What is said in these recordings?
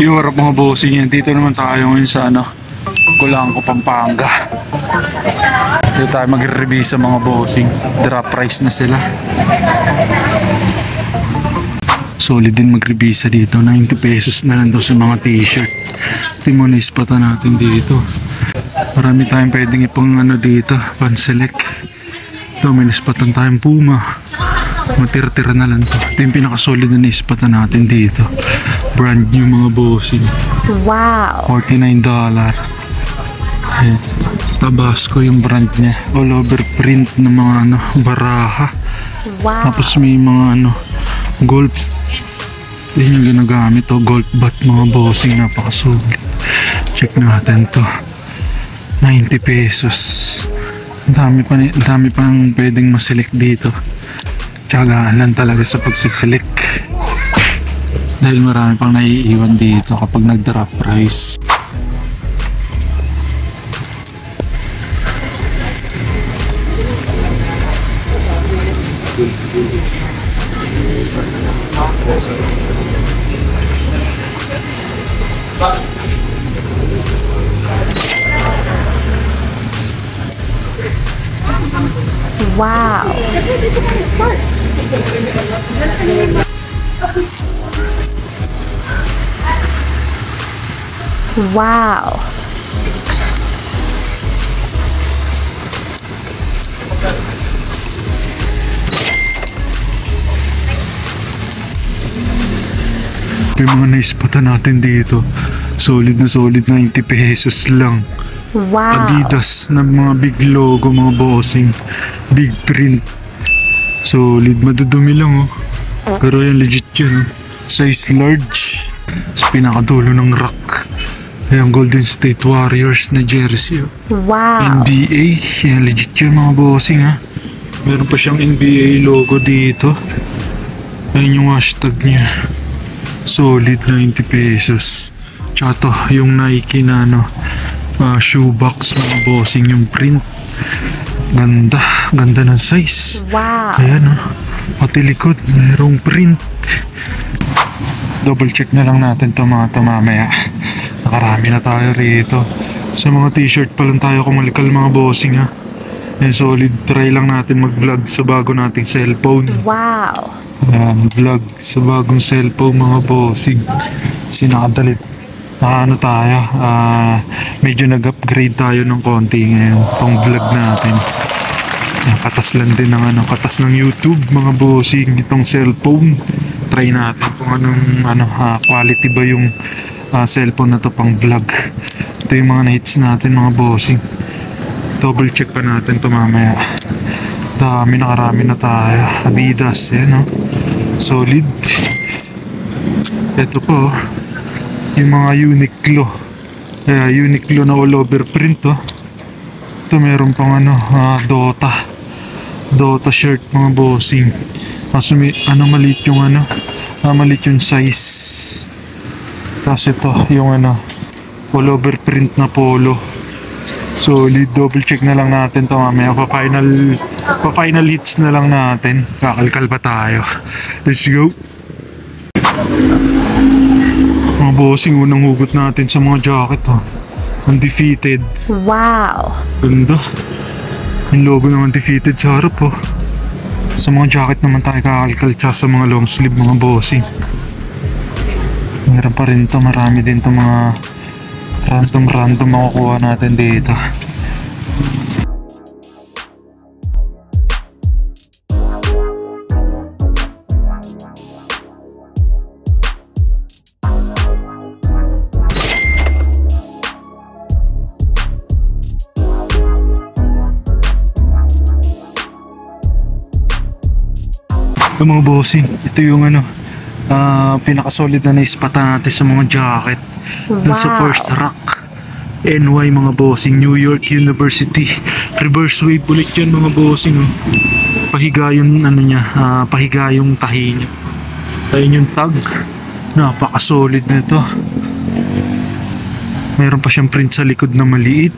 Yung harap mga bossing yan. Dito naman tayo ngayon sa Kulangco, Pampanga. Dito tayo magre-review sa mga bossing. Drop price na sila. Solid din mag-revisa dito. 90 pesos na lang daw sa mga t-shirt. Timonis pa natin dito. Marami tayong pwedeng ipang dito. Pan-select. Ito may nispatan tayong Puma. Matir-tira na lang to. Ito yung pinakasolid na nispatan natin dito. Brand new mga bossing. Wow! $49. Ayan. Tabasco yung brand niya. All over print ng mga baraha. Wow! Tapos may mga golf. Ito yung ginagamit to. Golf bat mga bossing. Napakasulit. Check natin to. 90 pesos. Ang dami pang pwedeng maselect dito. Tiyagaan lang talaga sa pagsiselect. Dahil marami pang naiiwan dito kapag nag-drop price. Wow! Wow! Yung mga naispatan natin dito, solid na solid, 90 pesos lang. Wow! Adidas na mga big logo mga bossing, big print, solid, madudumi lang pero yan legit yun. Size large sa pinakadulo ng rack. Ayan, Golden State Warriors na jersey. Wow! NBA, yan legit yun mga bossing meron pa siyang NBA logo dito. Ayun yung hashtag niya. Solid, 90 pesos. Tsaka to, yung Nike na shoebox mga bossing, yung print. Ganda ng size. Wow! Ayan pati likod, mayroong print. Double check na lang natin to mga mamaya. Nakarami na tayo rito. Sa mga t-shirt pa lang tayo kumalikal mga bossing Ayan, solid, try lang natin mag-vlog sa bago nating cellphone. Wow! Vlog sa bagong cellphone mga bossing. Sinakadalit tayo, medyo nag-upgrade tayo ng konti ngayon tong vlog natin. Katas lang din ng katas ng YouTube mga bossing itong cellphone. Try natin kung anong quality ba yung cellphone na to pang vlog. Ito yung mga na-hits natin mga bossing. Double check pa natin to mamaya. Nakarami na tayo. Adidas, solid. Ito po, yung mga Uniqlo. Uniqlo na all over print Ito meron pang Dota shirt mga bossing. Kaso maliit yung maliit yung size. Tapos ito yung all over print na polo. Solid, double check na lang natin to mamaya. Pa-final hits na lang natin. Kakalkal pa tayo. Let's go. Mga bossing, unang hugot natin sa mga jacket Undefeated. Wow! Ganda. Yung logo ng Undefeated sa harap Sa mga jacket naman tayo kakalkal, tsaka sa mga long sleeve mga bossing. Meron pa rin to, marami din to mga random makukuha natin dito. Mga bossing, ito yung pinakasolid na naispatan natin sa mga jacket. Dun sa first rack, NY mga bossing, New York University. Reverse wave ulit yan mga bossing Pahiga yung pahiga yung tahi niya. Ayun yung tag. Napakasolid nito. Meron pa siyang print sa likod na maliit.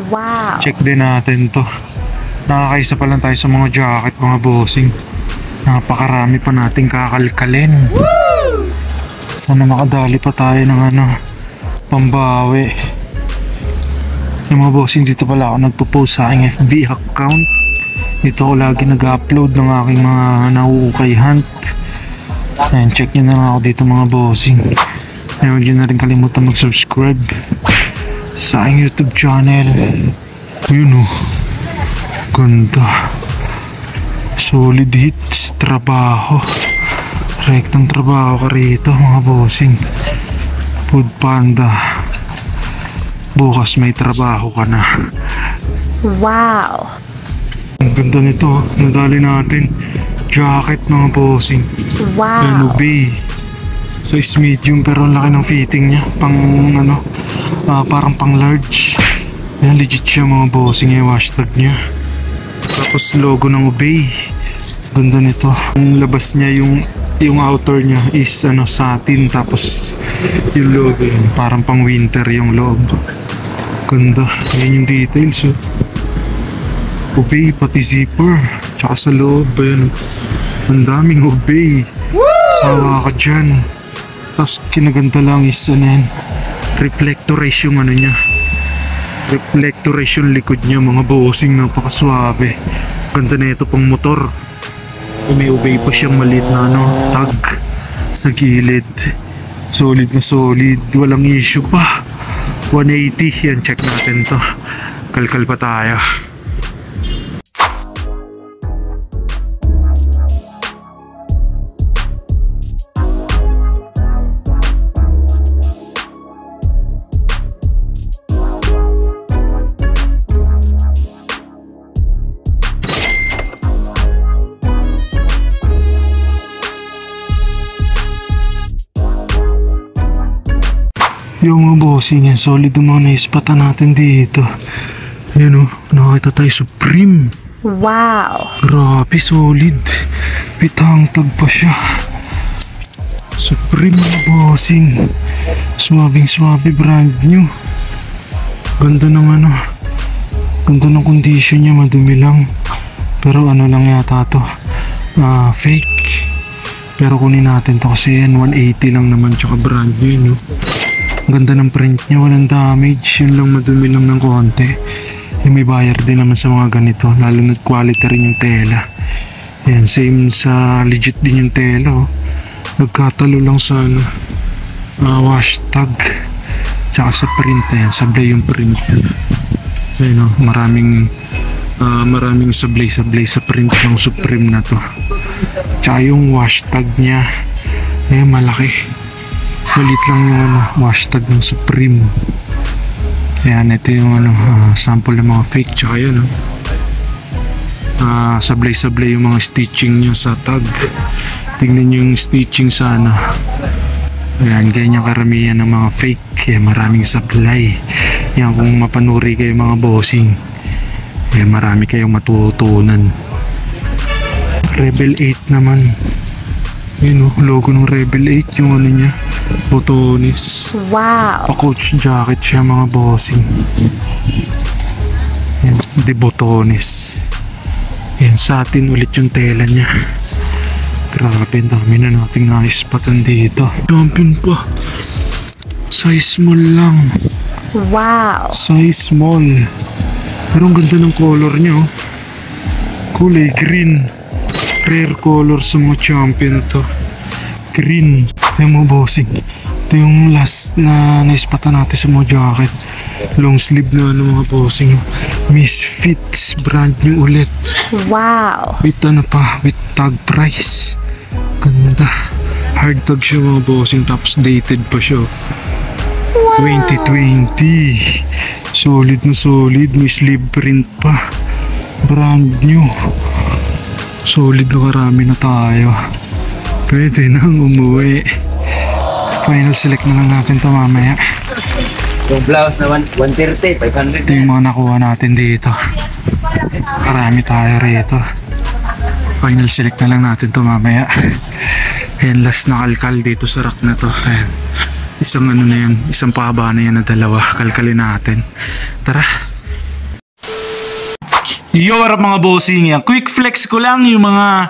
Wow! Check din natin to. Nakakaisa pa lang tayo sa mga jacket mga bossing. Napakarami pa nating kakalkalin. Sana makadali pa tayo ng pambawi. Yung mga bossing, dito pala ako nagpo-post sa aking FB account. Dito ako lagi nag-upload ng aking mga nauukay hunt. Ayan, check nyo na lang ako dito mga bossing. Ayaw nyo na rin kalimutan mag-subscribe sa aking YouTube channel. Yun ganda. Solid hits, trabaho. Rektang trabaho ka rito mga bossing. Food Panda. Bukas may trabaho ka na. Wow. Ang ganda nito. Nadali natin. Jacket mga bossing. Wow. Obey. Size medium pero ang laki ng fitting niya. Pang parang pang large. Yan, legit siya mga bossing. Yung hashtag niya. Tapos logo ng Obey. Ganda nito. Ang labas niya yung outer niya is satin, tapos yung logo yun, parang pang winter yung loob. Ganda. Yan yung details. Obey pati zipper. Tsaka sa loob yan. Ang daming Obey. Sawa ka dyan. Tapos kinaganda lang is reflectorize yung niya. Reflectorize yung likod niya mga bossing. Napakaswabe. Ganda na ito pang motor. May Obey pa siyang maliit na tag sa gilid. Solid na solid. Walang issue pa. 180. Yan, check natin to. Kalkal pa tayo. Yung mga bossing yan, solid yung mga naispatan natin dito. Ayan nakakita tayo Supreme. Wow. Grabe, solid. Pitang tag pa siya. Supreme mga bossing. Swabing swabe, brand new. Ganda ng ganda ng condition niya, madumi lang. Pero lang yata to. Fake. Pero kunin natin to kasi yan, 180 lang naman, tsaka brand new, Ganda ng print niya, walang damage. Yun lang, madumi lang ng konti. May bayar din naman sa mga ganito, lalo na quality rin yung tela. Yan, same sa legit din yung tela. Nagkatalo lang sa wash tag tsaka sa print. Yan, sablay yung print. Ayun, maraming sablay sa print ng Supreme na to. Tsaka yung wash tag niya, malaki. Malit lang yung hashtag ng Supreme. Ayan, ito yung sample ng mga fake. Tsaka yan sablay-sablay yung mga stitching niya sa tag. Tingnan nyo yung stitching sa ayan, ganyan karamihan ng mga fake. Kaya maraming sablay. Yan, kung mapanuri kayo mga bossing, kaya marami kayong matutunan. Rebel 8 naman. Yun logo ng Rebel 8 yung niya. Botones. Wow. Pa-coach jacket siya mga bossing. Yan, de botones. Yan, satin ulit yung tela niya. Grabe, dami na nating naispatan dito. Champion pa. Size small lang. Wow. Size small. Pero ang ganda ng color niya. Kulay green. Rare color sa mga champion to. Green. Yung mga bossing, ito yung last na naispatan natin sa mga jacket. Long sleeve na mga bossing. Misfits, brand new ulit. Wow. With with tag price. Ganda. Hard tag siya mga bossing, tapos dated pa siya. 2020. Solid na solid, may sleeve print pa. Brand new. Solid na, karami na tayo. Pwede nang umuwi. Final select na lang natin to mamaya. Yung blouse na 130, 500. Ito yung mga nakuha natin dito. Karami tayo rito. Final select na lang natin to mamaya. Ayan, last na kalkal dito sa rack na to. Ayan. Isang na yan, isang pahaba na yan na dalawa. Kalkalin natin. Tara. Yo, what up mga bossing? Quick flex ko lang yung mga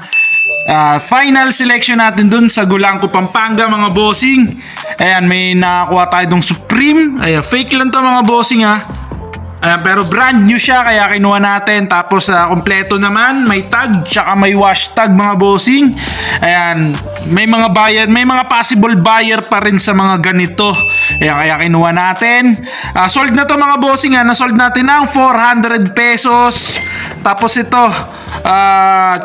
Final selection natin dun sa Gulangco, Pampanga mga bossing. Ayan, may nakakuha tayo dong Supreme. Ayan, fake lang to mga bossing ha. Ayan, pero brand new siya kaya kinuha natin. Tapos kompleto naman, may tag tsaka may wash tag mga bossing. Ayan, may mga buyer, may mga possible buyer pa rin sa mga ganito. Ayan, kaya kinuha natin. Sold na to mga bossing ha. Na-sold natin ng 400 pesos. Tapos ito,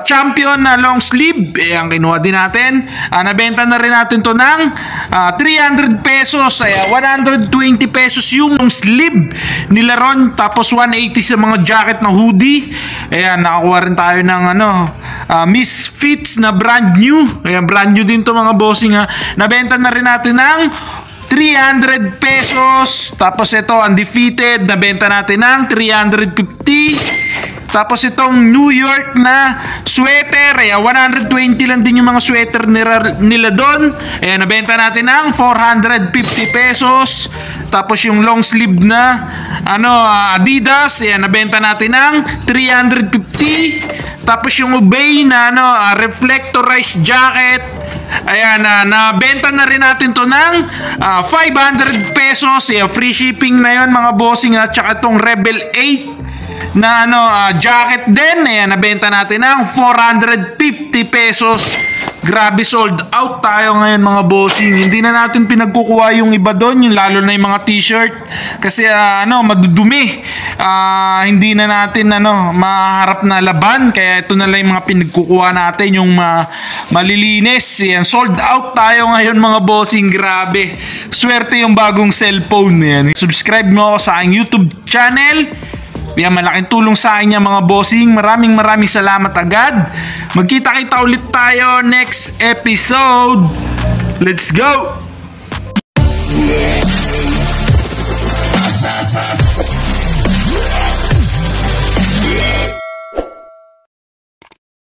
champion na long sleeve. Ayan, kinuha din natin. Nabenta na rin natin to ng 300 pesos. Ayan, 120 pesos yung long sleeve nila ron. Tapos 180 sa mga jacket na hoodie. Ayan, nakakuha rin tayo ng Misfits na brand new. Ayan, brand new din to mga bossing ha. Nabenta na rin natin ng 300 pesos. Tapos ito, undefeated. Nabenta natin ng 350. Tapos itong New York na sweater, ayan, 120 lang din yung mga sweater nila doon. Ayan, nabenta natin ng 450 pesos. Tapos yung long sleeve na Adidas, ayan, nabenta natin ng 350. Tapos yung Obey na reflectorized jacket, ayan, nabenta na rin natin to ng 500 pesos. Ayan, free shipping na yon mga bossing at saka itong Rebel 8 na jacket din. Ayan, nabenta natin ng 450 pesos. Grabe, sold out tayo ngayon mga bossing. Hindi na natin pinagkukuha yung iba doon, yung lalo na yung mga t-shirt kasi madudumi. Hindi na natin maharap na laban, kaya ito na lang yung mga pinagkukuha natin, yung malilinis. Ayan, sold out tayo ngayon mga bossing. Grabe, swerte yung bagong cellphone. Ayan, subscribe mo ako sa aking YouTube channel. Yan, malaking tulong sa akin yan mga bossing. Maraming salamat agad. Magkita-kita ulit tayo next episode. Let's go!